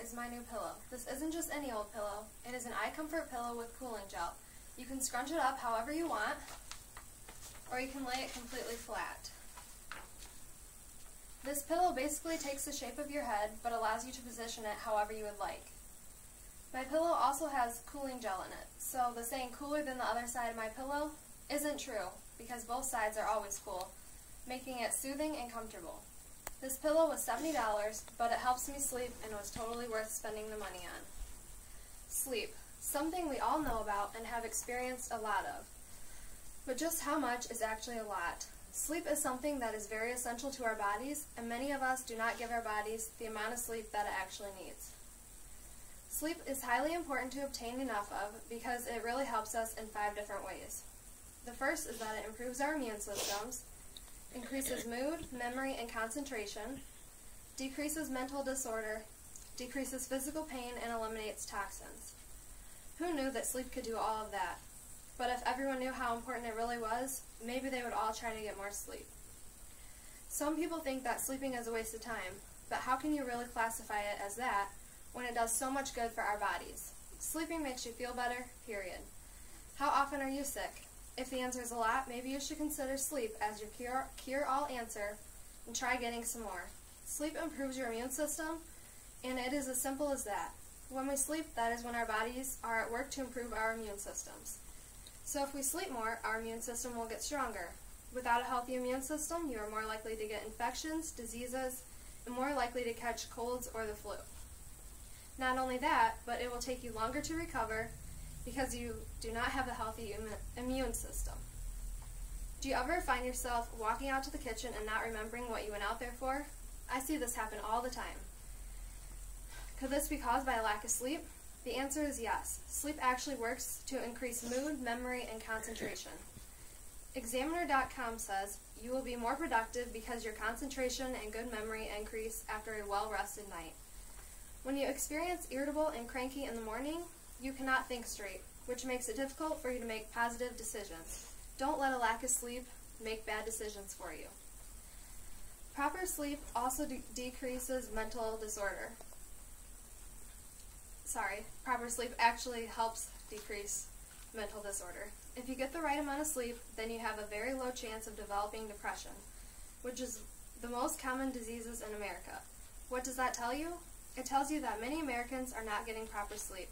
is my new pillow. This isn't just any old pillow. It is an eye comfort pillow with cooling gel. You can scrunch it up however you want, or you can lay it completely flat. This pillow basically takes the shape of your head, but allows you to position it however you would like. My pillow also has cooling gel in it, so the saying cooler than the other side of my pillow isn't true, because both sides are always cool, making it soothing and comfortable. This pillow was $70, but it helps me sleep and was totally worth spending the money on. Sleep, something we all know about and have experienced a lot of. But just how much is actually a lot? Sleep is something that is very essential to our bodies, and many of us do not give our bodies the amount of sleep that it actually needs. Sleep is highly important to obtain enough of because it really helps us in 5 different ways. The first is that it improves our immune systems, increases mood, memory, and concentration, decreases mental disorder, decreases physical pain, and eliminates toxins. Who knew that sleep could do all of that? But if everyone knew how important it really was, maybe they would all try to get more sleep. Some people think that sleeping is a waste of time, but how can you really classify it as that when it does so much good for our bodies? Sleeping makes you feel better, period. How often are you sick? If the answer is a lot, maybe you should consider sleep as your cure-all answer and try getting some more. Sleep improves your immune system, and it is as simple as that. When we sleep, that is when our bodies are at work to improve our immune systems. So if we sleep more, our immune system will get stronger. Without a healthy immune system, you are more likely to get infections, diseases, and more likely to catch colds or the flu. Not only that, but it will take you longer to recover because you do not have a healthy immune system. Do you ever find yourself walking out to the kitchen and not remembering what you went out there for? I see this happen all the time. Could this be caused by a lack of sleep? The answer is yes. Sleep actually works to increase mood, memory, and concentration. Examiner.com says, you will be more productive because your concentration and good memory increase after a well-rested night. When you experience irritable and cranky in the morning, you cannot think straight, which makes it difficult for you to make positive decisions. Don't let a lack of sleep make bad decisions for you. Proper sleep also decreases mental disorder. Proper sleep actually helps decrease mental disorder. If you get the right amount of sleep, then you have a very low chance of developing depression, which is the most common diseases in America. What does that tell you? It tells you that many Americans are not getting proper sleep.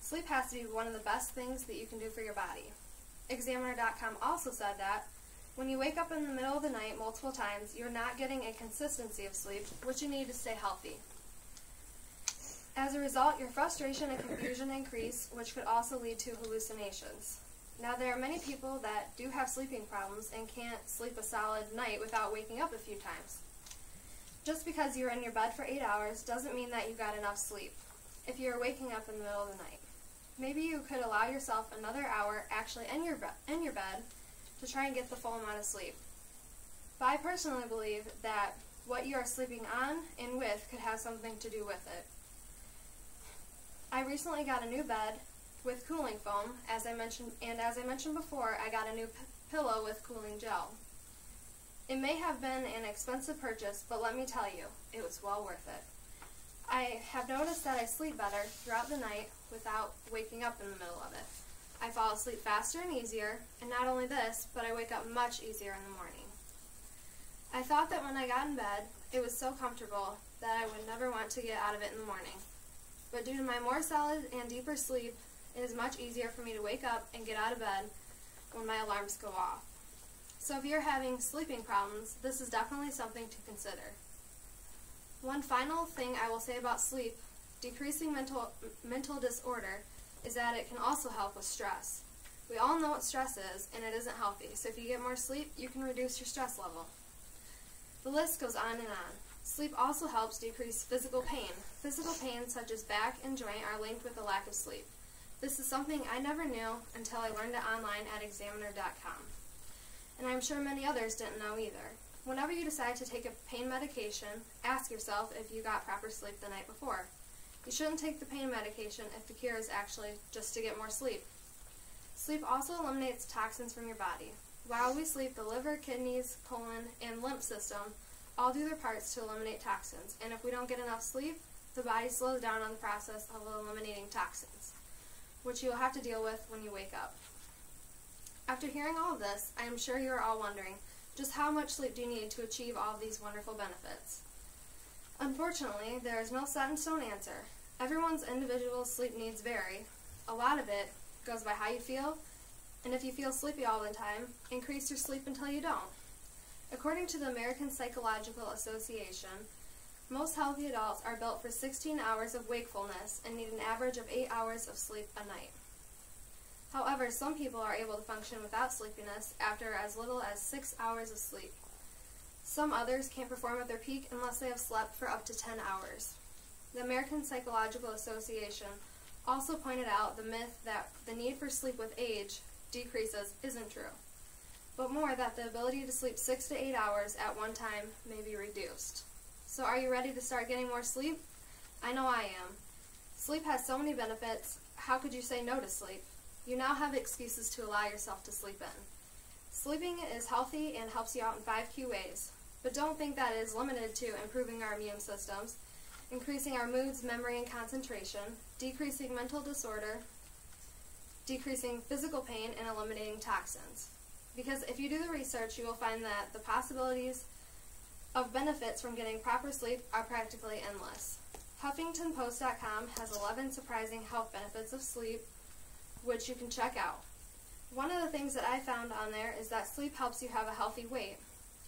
Sleep has to be one of the best things that you can do for your body. Examiner.com also said that when you wake up in the middle of the night multiple times, you're not getting a consistency of sleep, which you need to stay healthy. As a result, your frustration and confusion increase, which could also lead to hallucinations. Now, there are many people that do have sleeping problems and can't sleep a solid night without waking up a few times. Just because you're in your bed for 8 hours doesn't mean that you got enough sleep if you're waking up in the middle of the night. Maybe you could allow yourself another hour actually in your bed to try and get the full amount of sleep. But I personally believe that what you are sleeping on and with could have something to do with it. I recently got a new bed with cooling foam, as I mentioned before, I got a new pillow with cooling gel. It may have been an expensive purchase, but let me tell you, it was well worth it. I have noticed that I sleep better throughout the night without waking up in the middle of it. I fall asleep faster and easier, and not only this, but I wake up much easier in the morning. I thought that when I got in bed, it was so comfortable that I would never want to get out of it in the morning. But due to my more solid and deeper sleep, it is much easier for me to wake up and get out of bed when my alarms go off. So if you're having sleeping problems, this is definitely something to consider. One final thing I will say about sleep, decreasing mental disorder, is that it can also help with stress. We all know what stress is, and it isn't healthy, so if you get more sleep, you can reduce your stress level. The list goes on and on. Sleep also helps decrease physical pain. Physical pain such as back and joint are linked with a lack of sleep. This is something I never knew until I learned it online at Examiner.com. And I'm sure many others didn't know either. Whenever you decide to take a pain medication, ask yourself if you got proper sleep the night before. You shouldn't take the pain medication if the cure is actually just to get more sleep. Sleep also eliminates toxins from your body. While we sleep, the liver, kidneys, colon, and lymph system all do their parts to eliminate toxins, and if we don't get enough sleep, the body slows down on the process of eliminating toxins, which you'll have to deal with when you wake up. After hearing all of this, I am sure you are all wondering, just how much sleep do you need to achieve all of these wonderful benefits? Unfortunately, there is no set-in-stone answer. Everyone's individual sleep needs vary. A lot of it goes by how you feel, and if you feel sleepy all the time, increase your sleep until you don't. According to the American Psychological Association, most healthy adults are built for 16 hours of wakefulness and need an average of 8 hours of sleep a night. However, some people are able to function without sleepiness after as little as 6 hours of sleep. Some others can't perform at their peak unless they have slept for up to 10 hours. The American Psychological Association also pointed out the myth that the need for sleep with age decreases isn't true, but more that the ability to sleep 6 to 8 hours at one time may be reduced. So are you ready to start getting more sleep? I know I am. Sleep has so many benefits. How could you say no to sleep? You now have excuses to allow yourself to sleep in. Sleeping is healthy and helps you out in 5 key ways, but don't think that it is limited to improving our immune systems, increasing our moods, memory, and concentration, decreasing mental disorder, decreasing physical pain, and eliminating toxins. Because if you do the research, you will find that the possibilities of benefits from getting proper sleep are practically endless. HuffingtonPost.com has 11 surprising health benefits of sleep, which you can check out. One of the things that I found on there is that sleep helps you have a healthy weight.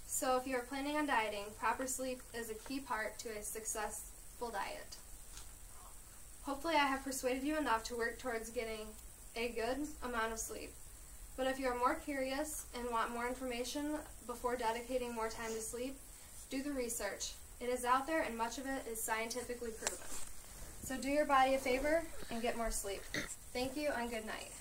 So if you are planning on dieting, proper sleep is a key part to a successful diet. Hopefully I have persuaded you enough to work towards getting a good amount of sleep. But if you are more curious and want more information before dedicating more time to sleep, do the research. It is out there and much of it is scientifically proven. So do your body a favor and get more sleep. Thank you and good night.